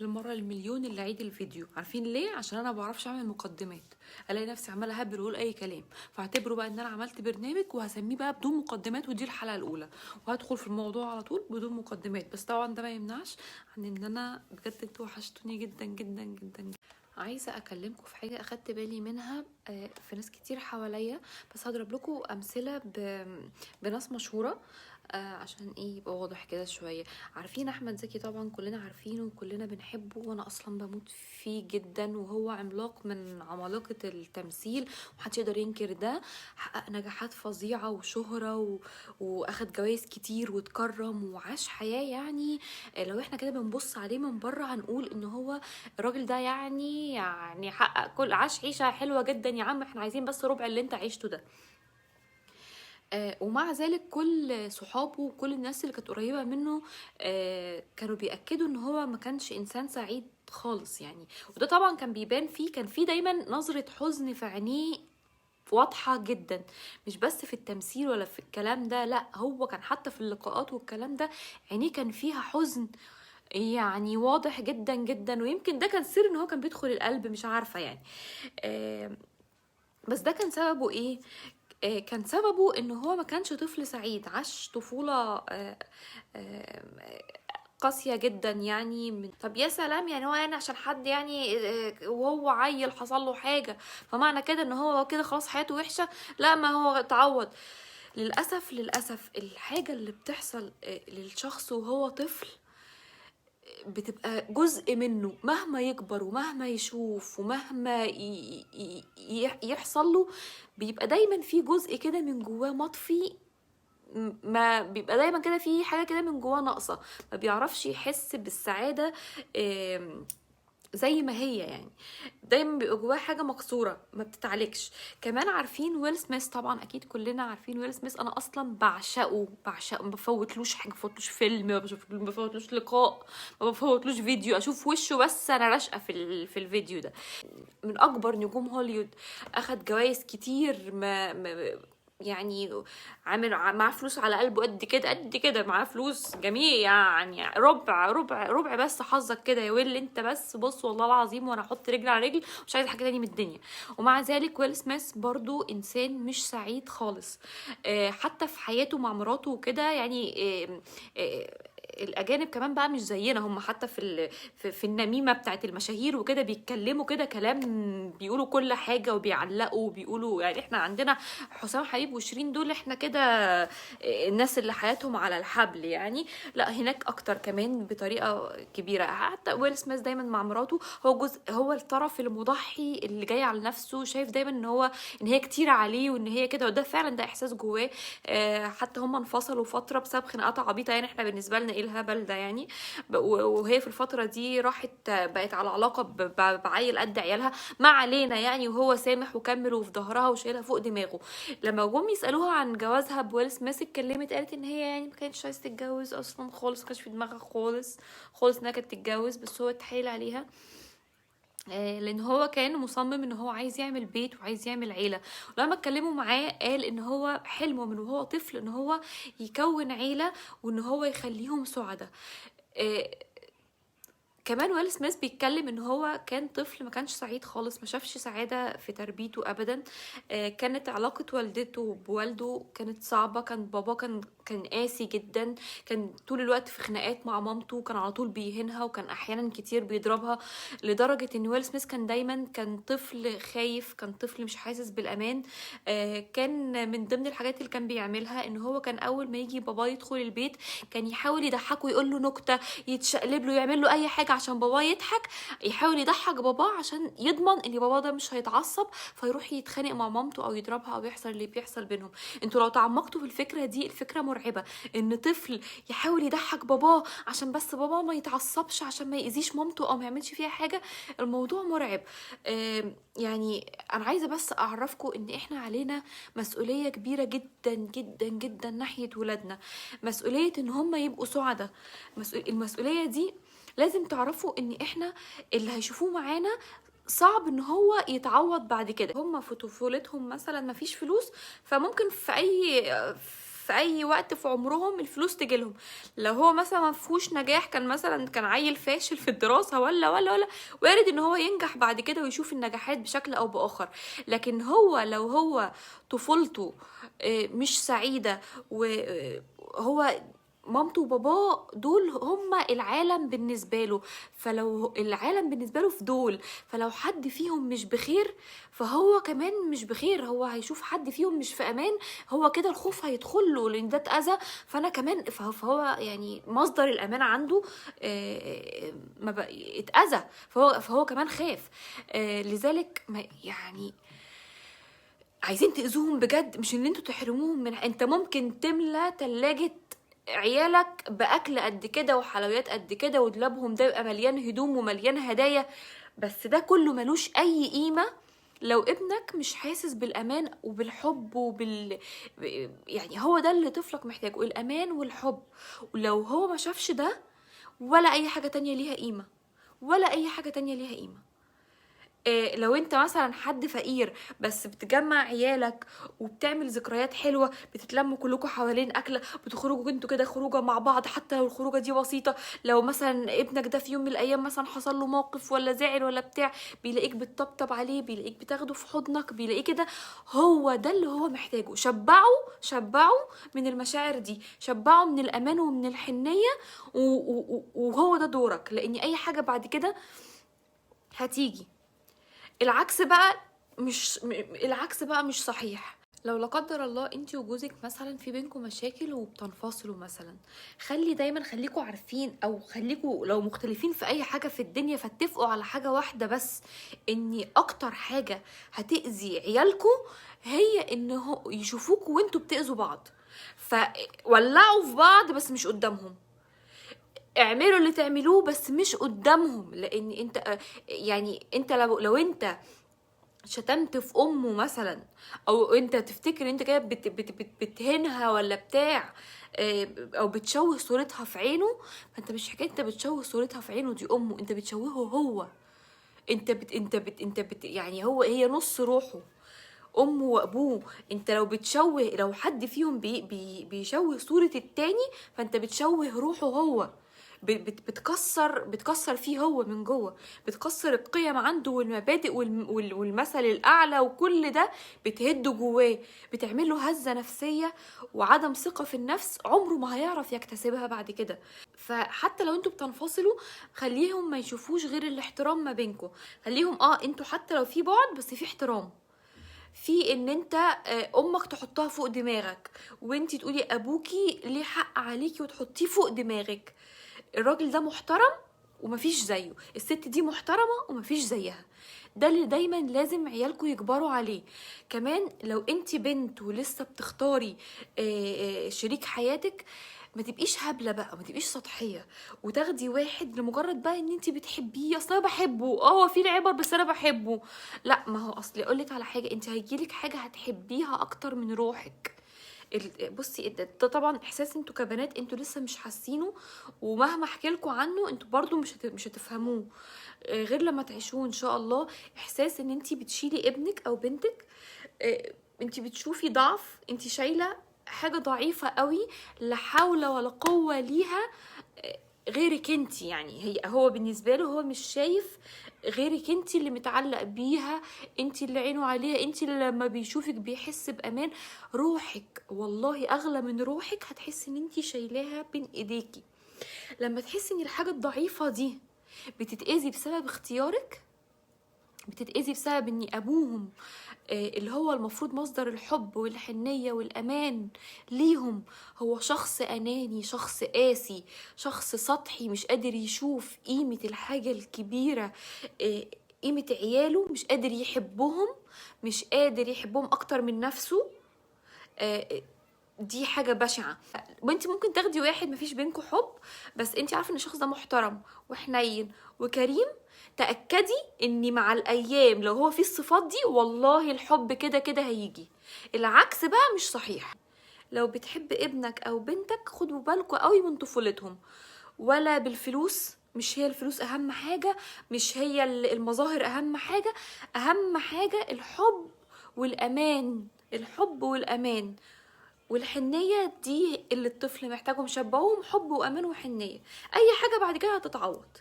المرة المليون اللي اعيد الفيديو. عارفين ليه؟ عشان انا بعرفش اعمل مقدمات، الاقي نفسي عماله اهبل واقول اي كلام، فاعتبروا بقى ان انا عملت برنامج وهسميه بقى بدون مقدمات، ودي الحلقه الاولى وهدخل في الموضوع على طول بدون مقدمات. بس طبعا ده ما يمنعش عن ان انا بجد انتوا وحشتوني جدا جدا جدا. عايزه اكلمكم في حاجه اخدت بالي منها في ناس كتير حواليا، بس هضرب لكم امثله بناس مشهوره عشان ايه يبقى واضح كده شويه. عارفين احمد زكي؟ طبعا كلنا عارفينه وكلنا بنحبه، وانا اصلا بموت فيه جدا، وهو عملاق من عمالقه التمثيل ومحدش يقدر ينكر ده. حقق نجاحات فظيعه وشهره واخد جوائز كتير واتكرم وعاش حياه يعني. لو احنا كده بنبص عليه من بره هنقول ان هو الراجل ده يعني حقق كل، عاش عيشه حلوه جدا. يا عم احنا عايزين بس ربع اللي انت عيشته ده. ومع ذلك كل صحابه وكل الناس اللي كانت قريبة منه كانوا بيأكدوا ان هو ما كانش انسان سعيد خالص يعني. وده طبعا كان بيبان فيه، كان فيه دايما نظرة حزن في عينيه واضحة جدا، مش بس في التمثيل ولا في الكلام ده، لا هو كان حتى في اللقاءات والكلام ده عينيه كان فيها حزن يعني واضح جدا جدا. ويمكن ده كان سر ان هو كان بيدخل القلب، مش عارفة يعني. آه، بس ده كان سببه ايه؟ كان سببه ان هو ما كانش طفل سعيد، عاش طفولة آه، قاسية جدا يعني. طب يا سلام، يعني هو يعني عشان حد يعني وهو عيل حصل له حاجة فمعنى كده ان هو كده خلاص حياته وحشة؟ لا، ما هو اتعود. للأسف للأسف الحاجة اللي بتحصل للشخص وهو طفل بتبقى جزء منه مهما يكبر ومهما يشوف ومهما يحصل له، بيبقى دايما في جزء كده من جواه مطفي. ما بيبقى دايما كده في حاجة كده من جواه ناقصة، ما بيعرفش يحس بالسعادة زي ما هي يعني. دايما بيبقى جواه حاجه مكسوره ما بتتعالجش. كمان عارفين ويل سميث؟ طبعا اكيد كلنا عارفين ويل سميث. انا اصلا بعشقه بعشقه، ما بفوتلوش حاجه، ما بفوتلوش فيلم، ما بفوتلوش لقاء، ما بفوتلوش فيديو اشوف وشه بس انا راشقه في الفيديو ده. من اكبر نجوم هوليوود، اخد جوائز كتير. ما يعني عامل معاه فلوس على قلبه قد كده قد كده، معاه فلوس جميع يعني. ربع بس حظك كده يا ويل انت، بس بص والله العظيم وانا احط رجل على رجل مش عايز حاجه تاني من الدنيا. ومع ذلك ويل سميث برضو انسان مش سعيد خالص. حتى في حياته مع مراته وكده يعني. الاجانب كمان بقى مش زينا، هم حتى في النميمه بتاعت المشاهير وكده بيتكلموا كده كلام، بيقولوا كل حاجه وبيعلقوا وبيقولوا يعني. احنا عندنا حسام حبيب وشيرين دول احنا كده الناس اللي حياتهم على الحبل يعني. لا هناك اكتر كمان بطريقه كبيره. حتى ويل سميث دايما مع مراته هو جزء، هو الطرف المضحي اللي جاي على نفسه، شايف دايما ان هو ان هي كتير عليه وان هي كده، وده فعلا ده احساس جواه. حتى هم انفصلوا فتره بسبب خناقات عبيطه يعني. احنا بالنسبه لنا ايه الهبل ده يعني؟ وهي في الفتره دي راحت بقت على علاقه بعيل قد عيالها، ما علينا يعني. وهو سامح وكمل وفي ظهرها وشايلها فوق دماغه. لما جم يسالوها عن جوازها بويل سميث اتكلمت، قالت ان هي يعني ما كانتش عايزه تتجوز اصلا خالص، ما كانش في دماغها خالص خالص انها كانت تتجوز، بس هو اتحايل عليها لان هو كان مصمم ان هو عايز يعمل بيت وعايز يعمل عيله. ولما اتكلموا معاه قال ان هو حلمه من وهو طفل ان هو يكون عيله وان هو يخليهم سعداء. آه، كمان ويل سميث بيتكلم ان هو كان طفل ما كانش سعيد خالص، ما شافش سعادة في تربيته ابدا. كانت علاقة والدته بوالده كانت صعبة، كان بابا كان قاسي جدا، كان طول الوقت في خناقات مع مامته، كان على طول بيهينها وكان احيانا كتير بيضربها. لدرجة ان ويل سميث كان دايما كان طفل خايف، كان طفل مش حاسس بالامان. كان من ضمن الحاجات اللي كان بيعملها ان هو كان اول ما يجي بابا يدخل البيت كان يحاول يضحكه، يقول له نكتة، يتشقلب له، يعمل له اي حاجه عشان باباه يضحك، يحاول يضحك باباه عشان يضمن ان باباه ده مش هيتعصب فيروح يتخانق مع مامته او يضربها او يحصل اللي بيحصل بينهم. انتوا لو تعمقتوا في الفكره دي، الفكره مرعبه. ان طفل يحاول يضحك باباه عشان بس باباه ما يتعصبش، عشان ما يأذيش مامته او ما يعملش فيها حاجه. الموضوع مرعب. يعني انا عايزه بس اعرفكم ان احنا علينا مسؤوليه كبيره جدا جدا جدا ناحيه ولادنا، مسؤوليه ان هم يبقوا سعداء. المسؤوليه دي لازم تعرفوا ان احنا اللي هيشوفوه معانا صعب ان هو يتعوض بعد كده. هم في طفولتهم مثلا مفيش فلوس، فممكن في في اي وقت في عمرهم الفلوس تجيلهم. لو هو مثلا ما فيهوش نجاح، كان عيل فاشل في الدراسه ولا وارد ان هو ينجح بعد كده ويشوف النجاحات بشكل او باخر. لكن هو لو هو طفولته مش سعيده، وهو مامته وباباه دول هما العالم بالنسبة له، فلو العالم بالنسبة له في دول، فلو حد فيهم مش بخير فهو كمان مش بخير، هو هيشوف حد فيهم مش في امان، هو كده الخوف هيدخل له لان ده اتأذى، فانا كمان فهو يعني مصدر الامان عنده ما بقى اتأذى، فهو كمان خاف. لذلك يعني عايزين تأذوهم بجد، مش ان انتوا تحرموهم من انت ممكن تملى تلاجة عيالك باكل قد كده وحلويات قد كده ودولابهم ده يبقى مليان هدوم ومليان هدايا، بس ده كله ملوش اي قيمة لو ابنك مش حاسس بالامان وبالحب يعني هو ده اللي طفلك محتاجه، الامان والحب. ولو هو ما شافش ده، ولا اي حاجة تانية ليها قيمة، ولا اي حاجة تانية ليها قيمة. لو انت مثلا حد فقير بس بتجمع عيالك وبتعمل ذكريات حلوة، بتتلموا كلكم حوالين اكلة، بتخرجوا انتوا كده خروجة مع بعض حتى لو الخروجة دي بسيطة، لو مثلا ابنك ده في يوم من الايام مثلا حصل له موقف ولا زعل ولا بتاع، بيلاقيك بتطبطب عليه، بيلاقيك بتاخده في حضنك، بيلاقيه كده، هو ده اللي هو محتاجه. شبعه من المشاعر دي، شبعه من الامان ومن الحنية، وهو ده دورك، لان اي حاجة بعد كده هتيجي. العكس بقى مش صحيح. لو لا قدر الله انت وجوزك مثلا في بينكم مشاكل وبتنفصلوا مثلا، خليكوا عارفين، او خليكوا لو مختلفين في اي حاجة في الدنيا فاتفقوا على حاجة واحدة بس، ان اكتر حاجة هتأذي عيالكوا هي انه يشوفوكوا وانتوا بتأذوا بعض، فولعوا في بعض بس مش قدامهم، اعملوا اللي تعملوه بس مش قدامهم، لان انت يعني انت لو انت شتمت في امه مثلا، او انت تفتكر انت كده بتهينها ولا بتاع، او بتشوه صورتها في عينه، فانت مش حكايه انت بتشوه صورتها في عينه، دي امه، انت بتشوهه هو، يعني هي نص روحه، امه وابوه. انت لو حد فيهم بيشوه صورة التاني، فانت بتشوه روحه هو، بتكسر فيه هو من جوه، بتكسر القيم عنده والمبادئ والمثل الاعلى وكل ده بتهده جواه، بتعمله هزة نفسية وعدم ثقة في النفس عمره ما هيعرف يكتسبها بعد كده. فحتى لو انتوا بتنفصلوا، خليهم ما يشوفوش غير الاحترام ما بينكم، خليهم انتوا حتى لو في بعد بس في احترام، في ان انت امك تحطها فوق دماغك، وانتي تقولي ابوكي ليه حق عليكي وتحطيه فوق دماغك، الراجل ده محترم ومفيش زيه، الست دي محترمة ومفيش زيها، ده اللي دايما لازم عيالكم يكبروا عليه. كمان لو انتي بنت ولسه بتختاري شريك حياتك، ما تبقيش هبله بقى، ما تبقيش سطحيه وتاخدي واحد لمجرد بقى ان انتي بتحبيه، اصل انا بحبه، هو في العبر بس انا بحبه، لا، ما هو اصل اقولك على حاجه، انت هيجيلك حاجه هتحبيها اكتر من روحك. بصي ده طبعا احساس انتوا كبنات انتوا لسه مش حاسينه، ومهما احكيلكوا عنه انتوا برضو مش هتفهموه غير لما تعيشوه ان شاء الله. احساس ان انتي بتشيلي ابنك او بنتك، انتي بتشوفي ضعف، انتي شايله حاجه ضعيفه قوي لا حول ولا قوه ليها غيرك انتي، يعني هو بالنسبه له هو مش شايف غيرك انتي اللي متعلق بيها، انتي اللي عينه عليها، انتي اللي لما بيشوفك بيحس بامان. روحك والله اغلى من روحك، هتحسي ان انتي شايلاها بين ايديكي. لما تحسي ان الحاجه الضعيفه دي بتتأذي بسبب اختيارك، بتتأذي بسبب ان ابوهم اللي هو المفروض مصدر الحب والحنية والأمان ليهم هو شخص أناني، شخص قاسي، شخص سطحي، مش قادر يشوف قيمة الحاجة الكبيرة، قيمة عياله، مش قادر يحبهم، مش قادر يحبهم أكتر من نفسه، دي حاجة بشعة. وانت ممكن تاخدي واحد مفيش بينكم حب، بس انت عارفة ان الشخص ده محترم وحنين وكريم، تأكدي ان مع الايام لو هو فيه الصفات دي والله الحب كده كده هيجي. العكس بقى مش صحيح. لو بتحب ابنك او بنتك خدوا بالكوا قوي من طفولتهم، ولا بالفلوس، مش هي الفلوس اهم حاجة، مش هي المظاهر اهم حاجة، اهم حاجة الحب والامان، الحب والامان. والحنيه دي اللي الطفل محتاجهم، شبعوهم حب وامان وحنيه، اي حاجه بعد كده هتتعوض.